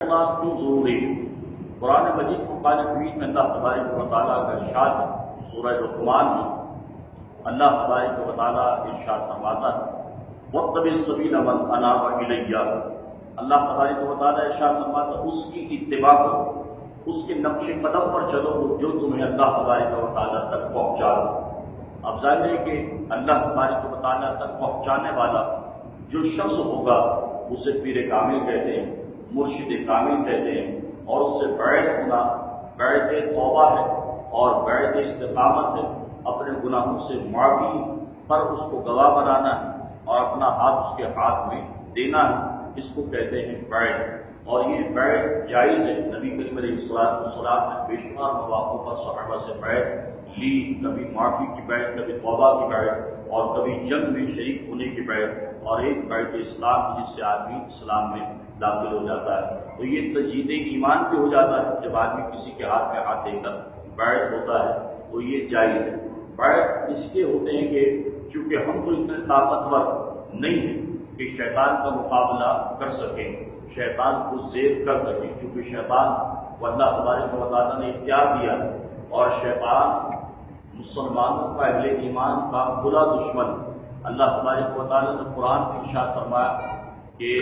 اللہ کیوں ضروری ہے؟ قرآن مجید فرقان حمید میں اللہ تبارک و تعالیٰ کا ارشاد ہے، سورہ لقمان میں اللہ تبارک و تعالیٰ ارشاد فرماتا ہے واتبع سبیل من اناب الی، اللہ تبارک و تعالیٰ ارشاد فرماتا ہے اس کی اتباع کرو، اس کے نقش قدم پر چلو جو تمہیں اللہ تبارک و تعالیٰ تک پہنچا دو۔ اب ظاہر ہے کہ اللہ تبارک و تعالیٰ تک پہنچانے والا جو شخص ہوگا اسے پیر کامل کہتے ہیں، مرشد کامل کہتے ہیں، اور اس سے بیعت ہونا بیعت توبہ ہے اور بیعت استقامت ہے، اپنے گناہوں سے معافی پر اس کو گواہ بنانا ہے اور اپنا ہاتھ اس کے ہاتھ میں دینا ہے، اس کو کہتے ہیں بیعت۔ اور یہ بیعت جائز ہے، نبی کریم علیہ الصلوۃ والسلام نے بے شمار مواقع پر صحابہ سے بیعت لی، کبھی معافی کی بیعت، کبھی توبہ کی بیعت، اور کبھی جنگ میں شریک ہونے کی بیعت، اور ایک بیعت اسلام کی جس سے آدمی اسلام میں داخل ہو جاتا ہے۔ تو یہ تجدید ایمان بھی ہو جاتا ہے جب آدمی کسی کے ہاتھ میں ہاتھ دے کر بیعت ہوتا ہے، تو یہ جائز ہے۔ بیعت اس کے ہوتے ہیں کہ چونکہ ہم تو اتنے طاقتور نہیں ہیں کہ شیطان کا مقابلہ کر سکیں، شیطان کو زیر کر سکیں، چونکہ شیطان کو اللہ تبارک و تعالیٰ نے اختیار دیا ہے، اور شیطان مسلمانوں کا، اہل ایمان کا بڑا دشمن۔ اللہ تبارک و تعالیٰ نے قرآن میں ارشاد فرمایا کہ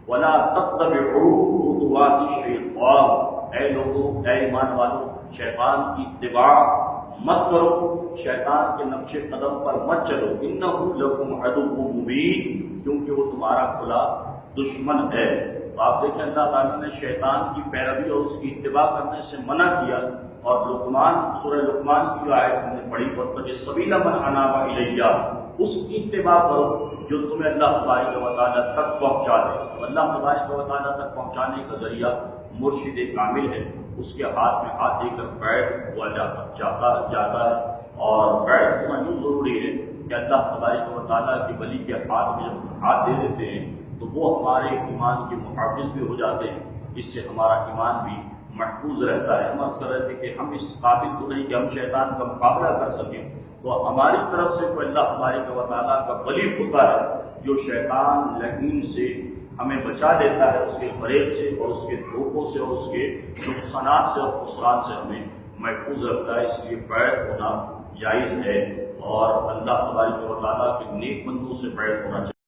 وَلَا تَتَّبِعُوا خُطُوَاتِ الشَّيْطَانِ، اے لوگوں، اے ایمان والوں، شیطان کی اتباع مت کرو، شیطان کے نقش قدم پر مت چلو، إِنَّهُ لَكُمْ عَدُوٌّ مُّبِينٌ، کیونکہ وہ تمہارا کھلا دشمن ہے۔ تو آپ دیکھیں اللہ تعالیٰ نے شیطان کی پیروی اور اس کی اتباع کرنے سے منع کیا، اور لقمان، سورہ لقمان کی جو آیت ہم نے پڑھی واتبع سبیل من اناب الی، اس کی اتباع کرو جو تمہیں اللہ تبارک و تعالیٰ تک پہنچا دے۔ اللہ تبارک و تعالیٰ تک پہنچانے کا ذریعہ مرشد کامل ہے، اس کے ہاتھ میں ہاتھ دے کر بیعت ہوا جاتا ہے، اور بیعت ہونا یوں ضروری ہے کہ اللہ تبارک و تعالیٰ کے ولی کے ہاتھ میں جب ہاتھ دے دیتے ہیں تو وہ ہمارے ایمان کے محافظ بھی ہو جاتے ہیں، اس سے ہمارا ایمان بھی محفوظ رہتا ہے۔ ہم عرض کر رہے تھے کہ ہم اس قابل تو نہیں کہ ہم شیطان کا مقابلہ کر سکیں، تو ہماری طرف سے کوئی اللہ تبارک و تعالیٰ کا ولی ہوتا ہے جو شیطان لعین سے ہمیں بچا دیتا ہے، اس کے فریب سے اور اس کے دھوکوں سے اور اس کے نقصانات سے اور خسران سے ہمیں محفوظ رکھتا ہے۔ اس لیے بیعت ہونا جائز ہے، اور اللہ تبارک و تعالیٰ کے نیک بندوں سے بیعت ہونا چاہیے۔